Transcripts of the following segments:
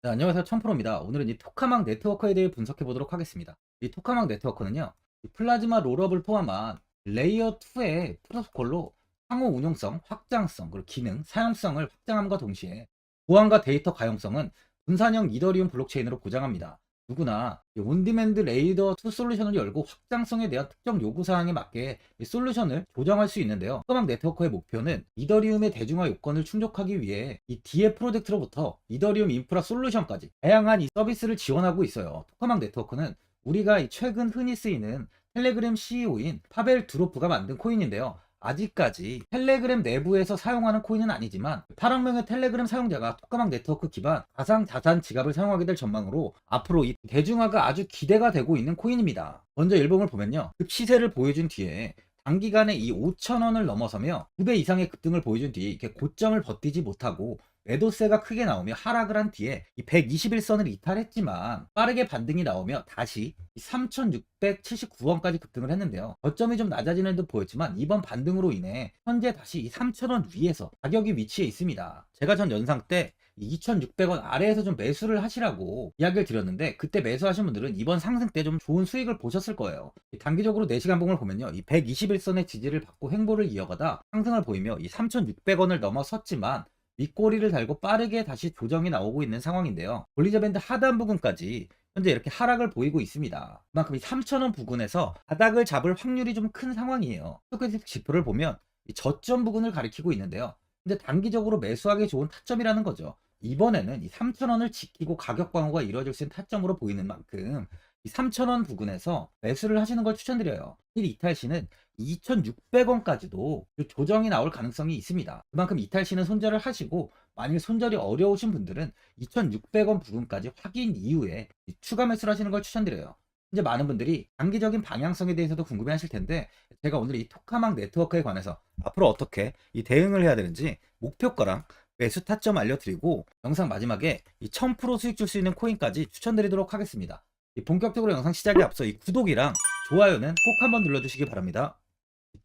네, 안녕하세요. 천프로입니다. 오늘은 이 토카막 네트워크에 대해 분석해 보도록 하겠습니다. 이 토카막 네트워크는요, 이 플라즈마 롤업을 포함한 레이어 2의 프로토콜로 상호 운용성, 확장성, 그리고 기능, 사용성을 확장함과 동시에 보안과 데이터 가용성은 분산형 이더리움 블록체인으로 보장합니다. 누구나 이 온디맨드 레이더 2 솔루션을 열고 확장성에 대한 특정 요구사항에 맞게 이 솔루션을 조정할 수 있는데요. 토카막 네트워크의 목표는 이더리움의 대중화 요건을 충족하기 위해 이 DF 프로젝트로부터 이더리움 인프라 솔루션까지 다양한 이 서비스를 지원하고 있어요. 토카막 네트워크는 우리가 최근 흔히 쓰이는 텔레그램 CEO인 파벨 두로프가 만든 코인인데요. 아직까지 텔레그램 내부에서 사용하는 코인은 아니지만 8억 명의 텔레그램 사용자가 토카막 네트워크 기반 가상자산 지갑을 사용하게 될 전망으로 앞으로 이 대중화가 아주 기대가 되고 있는 코인입니다. 먼저 일봉을 보면요, 급 시세를 보여준 뒤에 단기간에 이 5,000원을 넘어서며 2배 이상의 급등을 보여준 뒤에 이렇게 고점을 버티지 못하고 매도세가 크게 나오며 하락을 한 뒤에 이 121선을 이탈했지만 빠르게 반등이 나오며 다시 3,679원까지 급등을 했는데요. 저점이 좀 낮아지는 듯 보였지만 이번 반등으로 인해 현재 다시 이 3,000원 위에서 가격이 위치해 있습니다. 제가 전 영상 때 2,600원 아래에서 좀 매수를 하시라고 이야기를 드렸는데, 그때 매수하신 분들은 이번 상승 때 좀 좋은 수익을 보셨을 거예요. 단기적으로 4시간 봉을 보면요, 이 121선의 지지를 받고 횡보를 이어가다 상승을 보이며 이 3,600원을 넘어섰지만 윗꼬리를 달고 빠르게 다시 조정이 나오고 있는 상황인데요. 볼리저 밴드 하단 부근까지 현재 이렇게 하락을 보이고 있습니다. 그만큼 이 3,000원 부근에서 바닥을 잡을 확률이 좀 큰 상황이에요. 스토캐스틱 지표를 보면 이 저점 부근을 가리키고 있는데요. 근데 단기적으로 매수하기 좋은 타점이라는 거죠. 이번에는 이 3,000원을 지키고 가격 방어가 이루어질 수 있는 타점으로 보이는 만큼 이 3,000원 부근에서 매수를 하시는 걸 추천드려요. 일 이탈 시는 2,600원까지도 조정이 나올 가능성이 있습니다. 그만큼 이탈 시는 손절을 하시고, 만일 손절이 어려우신 분들은 2,600원 부근까지 확인 이후에 추가 매수를 하시는 걸 추천드려요. 이제 많은 분들이 장기적인 방향성에 대해서도 궁금해 하실 텐데, 제가 오늘 이 토카막 네트워크에 관해서 앞으로 어떻게 이 대응을 해야 되는지 목표가랑 매수 타점 알려드리고, 영상 마지막에 이 1000% 수익 줄 수 있는 코인까지 추천드리도록 하겠습니다. 이 본격적으로 영상 시작에 앞서 이 구독이랑 좋아요는 꼭 한번 눌러주시기 바랍니다.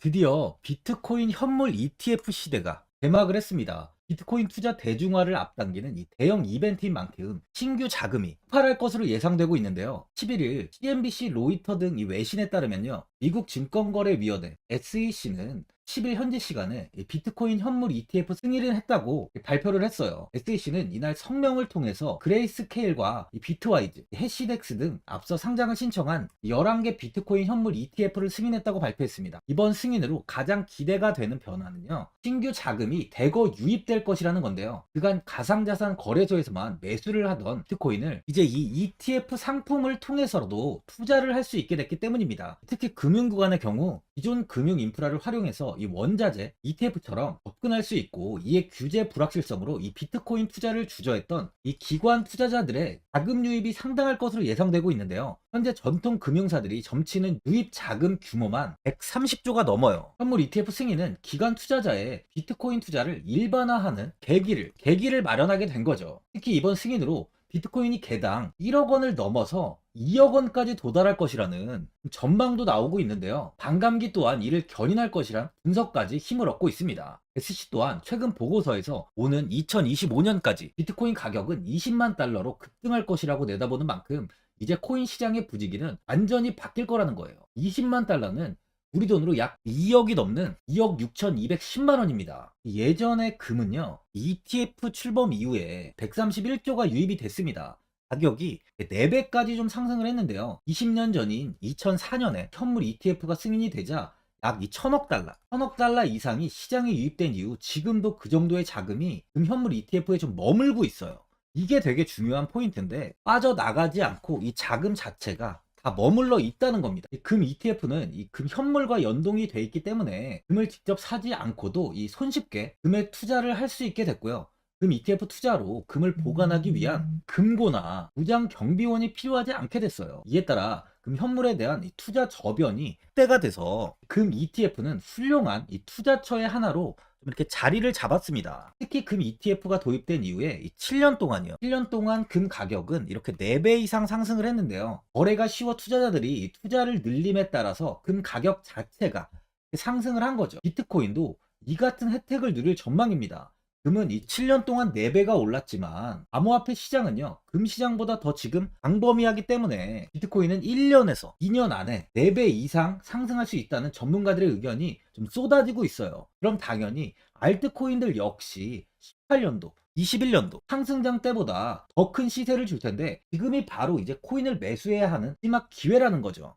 드디어 비트코인 현물 ETF 시대가 개막을 했습니다. 비트코인 투자 대중화를 앞당기는 이 대형 이벤트인 만큼 신규 자금이 폭발할 것으로 예상되고 있는데요. 11일 CNBC, 로이터 등 이 외신에 따르면요, 미국 증권거래위원회 SEC는 10일 현지 시간에 비트코인 현물 ETF 승인을 했다고 발표를 했어요. SEC는 이날 성명을 통해서 그레이스케일과 비트와이즈, 해시덱스 등 앞서 상장을 신청한 11개 비트코인 현물 ETF를 승인했다고 발표했습니다. 이번 승인으로 가장 기대가 되는 변화는요, 신규 자금이 대거 유입될 것이라는 건데요. 그간 가상자산 거래소에서만 매수를 하던 비트코인을 이제 이 ETF 상품을 통해서도 투자를 할 수 있게 됐기 때문입니다. 특히 금융구간의 경우 기존 금융 인프라를 활용해서 이 원자재 ETF처럼 접근할 수 있고, 이에 규제 불확실성으로 이 비트코인 투자를 주저했던 이 기관 투자자들의 자금 유입이 상당할 것으로 예상되고 있는데요. 현재 전통 금융사들이 점치는 유입 자금 규모만 130조가 넘어요. 현물 ETF 승인은 기관 투자자의 비트코인 투자를 일반화하는 계기를 마련하게 된 거죠. 특히 이번 승인으로 비트코인이 개당 1억 원을 넘어서 2억 원까지 도달할 것이라는 전망도 나오고 있는데요. 반감기 또한 이를 견인할 것이란 분석까지 힘을 얻고 있습니다. SC 또한 최근 보고서에서 오는 2025년까지 비트코인 가격은 20만 달러로 급등할 것이라고 내다보는 만큼 이제 코인 시장의 부지기는 완전히 바뀔 거라는 거예요. 20만 달러는 우리 돈으로 약 2억이 넘는 2억 6,210만 원입니다. 예전에 금은요, ETF 출범 이후에 131조가 유입이 됐습니다. 가격이 4배까지 좀 상승을 했는데요. 20년 전인 2004년에 현물 ETF가 승인이 되자 약 1,000억 달러 이상이 시장에 유입된 이후 지금도 그 정도의 자금이 현물 ETF에 좀 머물고 있어요. 이게 되게 중요한 포인트인데, 빠져나가지 않고 이 자금 자체가 다 머물러 있다는 겁니다. 이 금 ETF는 이 금 현물과 연동이 돼 있기 때문에 금을 직접 사지 않고도 이 손쉽게 금에 투자를 할 수 있게 됐고요. 금 ETF 투자로 금을 보관하기 위한 금고나 무장 경비원이 필요하지 않게 됐어요. 이에 따라 금 현물에 대한 이 투자 저변이 확대가 돼서 금 ETF는 훌륭한 이 투자처의 하나로 좀 이렇게 자리를 잡았습니다. 특히 금 ETF가 도입된 이후에 7년 동안이요. 7년 동안 금 가격은 이렇게 4배 이상 상승을 했는데요. 거래가 쉬워 투자자들이 투자를 늘림에 따라서 금 가격 자체가 상승을 한 거죠. 비트코인도 이 같은 혜택을 누릴 전망입니다. 금은 이 7년 동안 4배가 올랐지만 암호화폐 시장은요, 금 시장보다 더 지금 광범위하기 때문에 비트코인은 1년에서 2년 안에 4배 이상 상승할 수 있다는 전문가들의 의견이 좀 쏟아지고 있어요. 그럼 당연히 알트코인들 역시 18년도 21년도 상승장 때보다 더 큰 시세를 줄 텐데, 지금이 바로 이제 코인을 매수해야 하는 마지막 기회라는 거죠.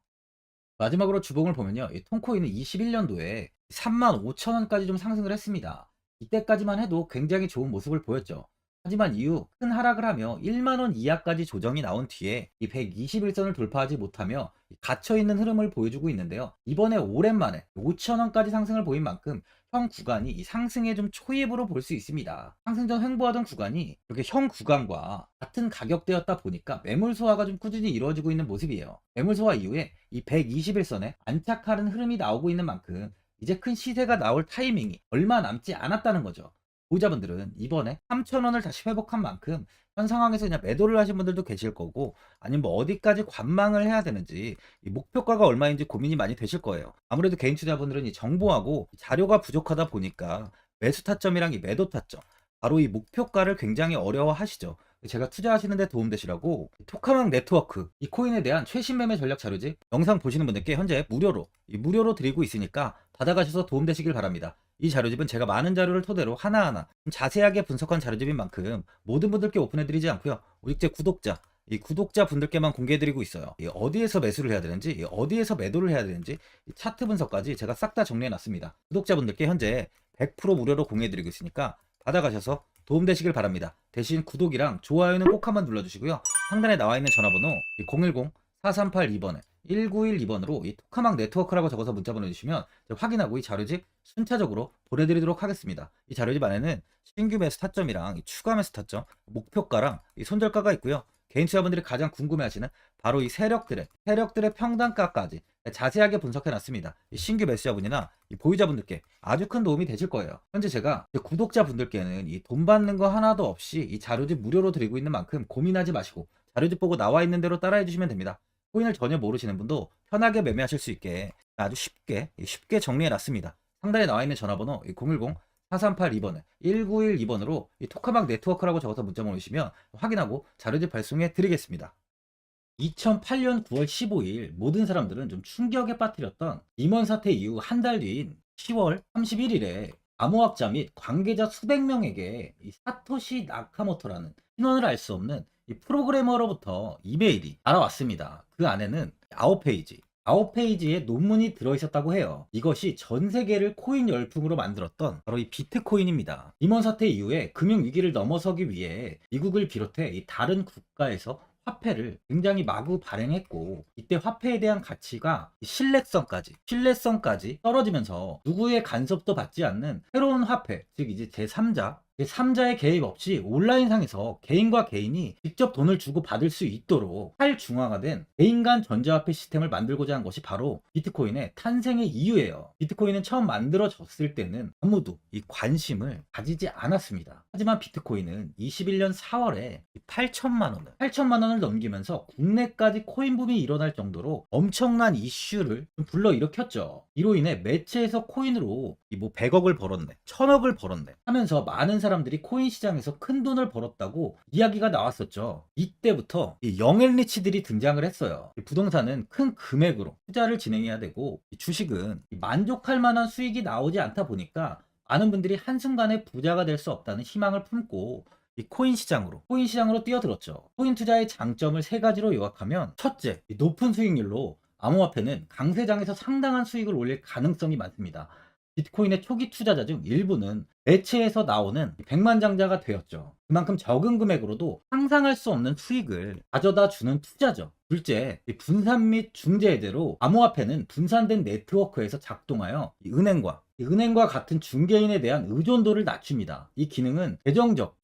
마지막으로 주봉을 보면요, 이 통코인은 21년도에 35,000원까지 좀 상승을 했습니다. 이때까지만 해도 굉장히 좋은 모습을 보였죠. 하지만 이후 큰 하락을 하며 1만원 이하까지 조정이 나온 뒤에 이 121선을 돌파하지 못하며 갇혀있는 흐름을 보여주고 있는데요. 이번에 오랜만에 5,000원까지 상승을 보인 만큼 형 구간이 이 상승의 좀 초입으로 볼 수 있습니다. 상승 전 횡보하던 구간이 이렇게 형 구간과 같은 가격대였다 보니까 매물 소화가 좀 꾸준히 이루어지고 있는 모습이에요. 매물 소화 이후에 이 121선에 안착하는 흐름이 나오고 있는 만큼 이제 큰 시세가 나올 타이밍이 얼마 남지 않았다는 거죠. 보유자분들은 이번에 3,000원을 다시 회복한 만큼 현 상황에서 그냥 매도를 하신 분들도 계실 거고, 아니면 뭐 어디까지 관망을 해야 되는지, 이 목표가가 얼마인지 고민이 많이 되실 거예요. 아무래도 개인 투자분들은 이 정보하고 자료가 부족하다 보니까 매수 타점이랑 이 매도 타점, 바로 이 목표가를 굉장히 어려워하시죠. 제가 투자하시는데 도움되시라고 토카막 네트워크 이 코인에 대한 최신 매매 전략 자료집 영상 보시는 분들께 현재 무료로 드리고 있으니까 받아가셔서 도움되시길 바랍니다. 이 자료집은 제가 많은 자료를 토대로 하나하나 자세하게 분석한 자료집인 만큼 모든 분들께 오픈해드리지 않고요, 오직 제 이 구독자 분들께만 공개해드리고 있어요. 어디에서 매수를 해야 되는지, 어디에서 매도를 해야 되는지, 차트 분석까지 제가 싹 다 정리해놨습니다. 구독자분들께 현재 100% 무료로 공유해드리고 있으니까 받아가셔서 도움되시길 바랍니다. 대신 구독이랑 좋아요는 꼭 한번 눌러주시고요. 상단에 나와 있는 전화번호 010-4382번에 1912번으로 이 토카막 네트워크라고 적어서 문자 보내주시면 확인하고 이 자료집 순차적으로 보내드리도록 하겠습니다. 이 자료집 안에는 신규 매수 타점이랑 이 추가 매수 타점, 목표가랑 이 손절가가 있고요. 개인 투자분들이 가장 궁금해하시는 바로 이 세력들의 평단가까지 자세하게 분석해놨습니다. 신규 매수자분이나 이 보유자분들께 아주 큰 도움이 되실 거예요. 현재 제가 구독자분들께는 이 돈 받는 거 하나도 없이 이 자료집 무료로 드리고 있는 만큼 고민하지 마시고 자료집 보고 나와 있는 대로 따라해 주시면 됩니다. 코인을 전혀 모르시는 분도 편하게 매매하실 수 있게 아주 쉽게 정리해놨습니다. 상단에 나와 있는 전화번호 010-4382번에 1912번으로 이 토카막 네트워크라고 적어서 문자 보내주시면 확인하고 자료집 발송해 드리겠습니다. 2008년 9월 15일 모든 사람들은 좀 충격에 빠뜨렸던 리먼 사태 이후 한 달 뒤인 10월 31일에 암호학자 및 관계자 수백 명에게 이 사토시 나카모토라는 신원을 알 수 없는 이 프로그래머로부터 이메일이 날아왔습니다. 그 안에는 9페이지의 논문이 들어있었다고 해요. 이것이 전 세계를 코인 열풍으로 만들었던 바로 이 비트코인입니다. 리먼 사태 이후에 금융위기를 넘어서기 위해 미국을 비롯해 이 다른 국가에서 화폐를 굉장히 마구 발행했고, 이때 화폐에 대한 가치가 신뢰성까지 떨어지면서 누구의 간섭도 받지 않는 새로운 화폐, 즉 이제 제3자의 개입 없이 온라인상에서 개인과 개인이 직접 돈을 주고 받을 수 있도록 탈중앙화된 개인 간 전자화폐 시스템을 만들고자 한 것이 바로 비트코인의 탄생의 이유예요. 비트코인은 처음 만들어졌을 때는 아무도 이 관심을 가지지 않았습니다. 하지만 비트코인은 21년 4월에 8천만 원을 넘기면서 국내까지 코인 붐이 일어날 정도로 엄청난 이슈를 불러일으켰죠. 이로 인해 매체에서 코인으로 뭐 100억을 벌었네, 1000억을 벌었네 하면서 많은 사람들이 코인 시장에서 큰 돈을 벌었다고 이야기가 나왔었죠. 이때부터 이 영앤리치들이 등장을 했어요. 부동산은 큰 금액으로 투자를 진행해야 되고, 주식은 만족할 만한 수익이 나오지 않다 보니까 많은 분들이 한순간에 부자가 될 수 없다는 희망을 품고 이 코인 시장으로 뛰어들었죠. 코인 투자의 장점을 세 가지로 요약하면, 첫째, 높은 수익률로 암호화폐는 강세장에서 상당한 수익을 올릴 가능성이 많습니다. 비트코인의 초기 투자자 중 일부는 매체에서 나오는 백만장자가 되었죠. 그만큼 적은 금액으로도 상상할 수 없는 수익을 가져다 주는 투자죠. 둘째, 분산 및 중재제로 암호화폐는 분산된 네트워크에서 작동하여 은행과 같은 중개인에 대한 의존도를 낮춥니다. 이 기능은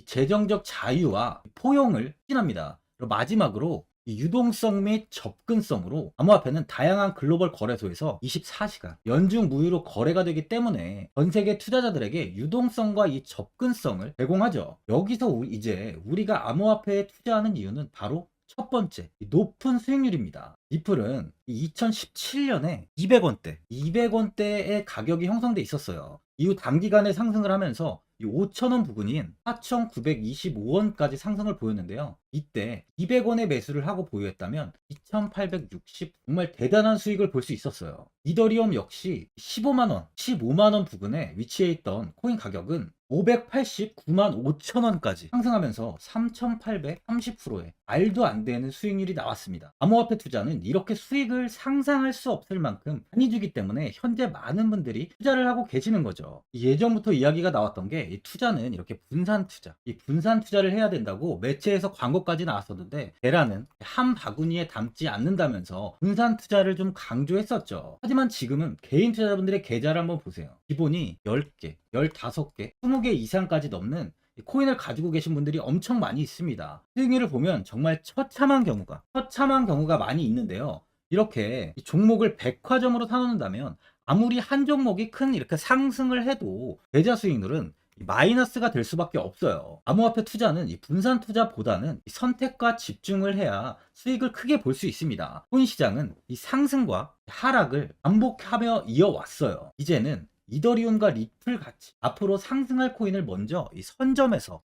재정적 자유와 포용을 추진합니다. 그리고 마지막으로 이 유동성 및 접근성으로 암호화폐는 다양한 글로벌 거래소에서 24시간 연중 무휴로 거래가 되기 때문에 전 세계 투자자들에게 유동성과 이 접근성을 제공하죠. 여기서 이제 우리가 암호화폐에 투자하는 이유는 바로 첫 번째, 높은 수익률입니다. 리플은 2017년에 200원대의 가격이 형성돼 있었어요. 이후 단기간에 상승을 하면서 이 5,000원 부근인 4,925원까지 상승을 보였는데요. 이때 200원의 매수를 하고 보유했다면 2,860 정말 대단한 수익을 볼 수 있었어요. 이더리움 역시 15만원, 15만원 부근에 위치해 있던 코인 가격은 589만 5천원까지 상승하면서 3,830%의 말도 안 되는 수익률이 나왔습니다. 암호화폐 투자는 이렇게 수익을 상상할 수 없을 만큼 많이 주기 때문에 현재 많은 분들이 투자를 하고 계시는 거죠. 예전부터 이야기가 나왔던 게 이 투자는 이렇게 분산 투자, 이 분산 투자를 해야 된다고 매체에서 광고까지 나왔었는데 테라는 한 바구니에 담지 않는다면서 분산 투자를 좀 강조했었죠. 하지만 지금은 개인 투자자분들의 계좌를 한번 보세요. 기본이 10개, 15개, 20개 이상까지 넘는 코인을 가지고 계신 분들이 엄청 많이 있습니다. 수익률을 보면 정말 처참한 경우가 많이 있는데요. 이렇게 종목을 백화점으로 사놓는다면 아무리 한 종목이 큰 이렇게 상승을 해도 계좌 수익률은 마이너스가 될 수밖에 없어요. 암호화폐 투자는 이 분산 투자보다는 이 선택과 집중을 해야 수익을 크게 볼 수 있습니다. 코인 시장은 이 상승과 하락을 반복하며 이어왔어요. 이제는 이더리움과 리플 같이 앞으로 상승할 코인을 먼저 이 선점에서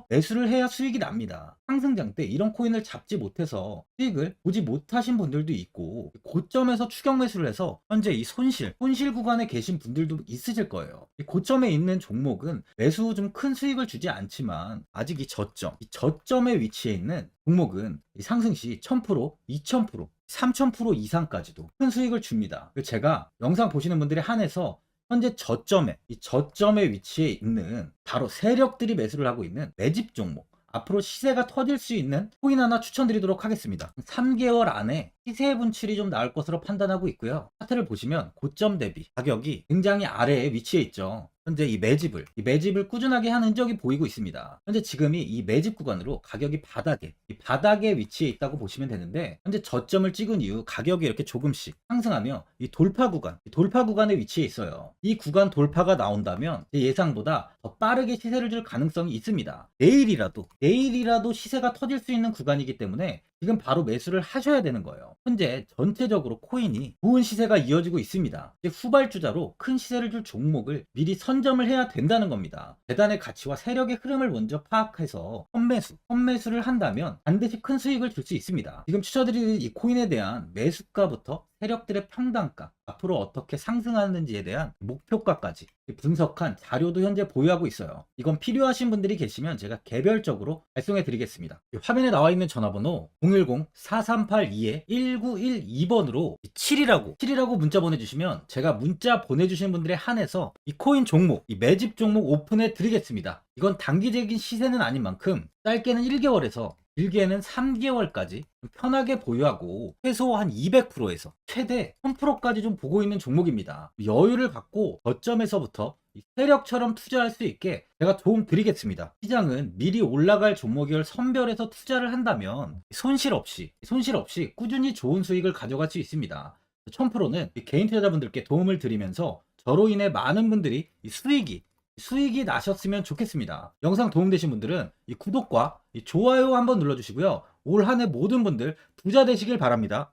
매수를 해야 수익이 납니다. 상승장 때 이런 코인을 잡지 못해서 수익을 보지 못하신 분들도 있고, 고점에서 추격 매수를 해서 현재 이 손실 구간에 계신 분들도 있으실 거예요. 이 고점에 있는 종목은 매수 후 좀 큰 수익을 주지 않지만 아직 이 저점에 위치해 있는 종목은 이 상승 시 1000%, 2000%, 3000% 이상까지도 큰 수익을 줍니다. 제가 영상 보시는 분들에 한해서 현재 저점에 위치해 있는 바로 세력들이 매수를 하고 있는 매집 종목, 앞으로 시세가 터질 수 있는 코인 하나 추천드리도록 하겠습니다. 3개월 안에 시세 분출이 좀 나올 것으로 판단하고 있고요. 차트를 보시면 고점 대비 가격이 굉장히 아래에 위치해 있죠. 현재 이 매집을 꾸준하게 한 흔적이 보이고 있습니다. 현재 지금이 이 매집 구간으로 가격이 바닥에 위치해 있다고 보시면 되는데, 현재 저점을 찍은 이후 가격이 이렇게 조금씩 상승하며 이 돌파 구간에 위치해 있어요. 이 구간 돌파가 나온다면 제 예상보다 더 빠르게 시세를 줄 가능성이 있습니다. 내일이라도 시세가 터질 수 있는 구간이기 때문에 지금 바로 매수를 하셔야 되는 거예요. 현재 전체적으로 코인이 좋은 시세가 이어지고 있습니다. 이제 후발주자로 큰 시세를 줄 종목을 미리 선점을 해야 된다는 겁니다. 재단의 가치와 세력의 흐름을 먼저 파악해서 선매수를 한다면 반드시 큰 수익을 줄 수 있습니다. 지금 추천드리는 이 코인에 대한 매수가부터 세력들의 평단가, 앞으로 어떻게 상승하는지에 대한 목표가까지 분석한 자료도 현재 보유하고 있어요. 이건 필요하신 분들이 계시면 제가 개별적으로 발송해 드리겠습니다. 화면에 나와 있는 전화번호 010-4382-1912번으로 7이라고 문자 보내주시면 제가 문자 보내주신 분들에 한해서 이 코인 종목, 이 매집 종목 오픈해 드리겠습니다. 이건 단기적인 시세는 아닌 만큼 짧게는 1개월에서 길게는 3개월까지 편하게 보유하고 최소 한 200%에서 최대 1000%까지 좀 보고 있는 종목입니다. 여유를 갖고 저점에서부터 세력처럼 투자할 수 있게 제가 도움 드리겠습니다. 시장은 미리 올라갈 종목을 선별해서 투자를 한다면 손실 없이 꾸준히 좋은 수익을 가져갈 수 있습니다. 1000%는 개인 투자자분들께 도움을 드리면서 저로 인해 많은 분들이 수익이 나셨으면 좋겠습니다. 영상 도움되신 분들은 이 구독과 이 좋아요 한번 눌러주시고요. 올 한 해 모든 분들 부자 되시길 바랍니다.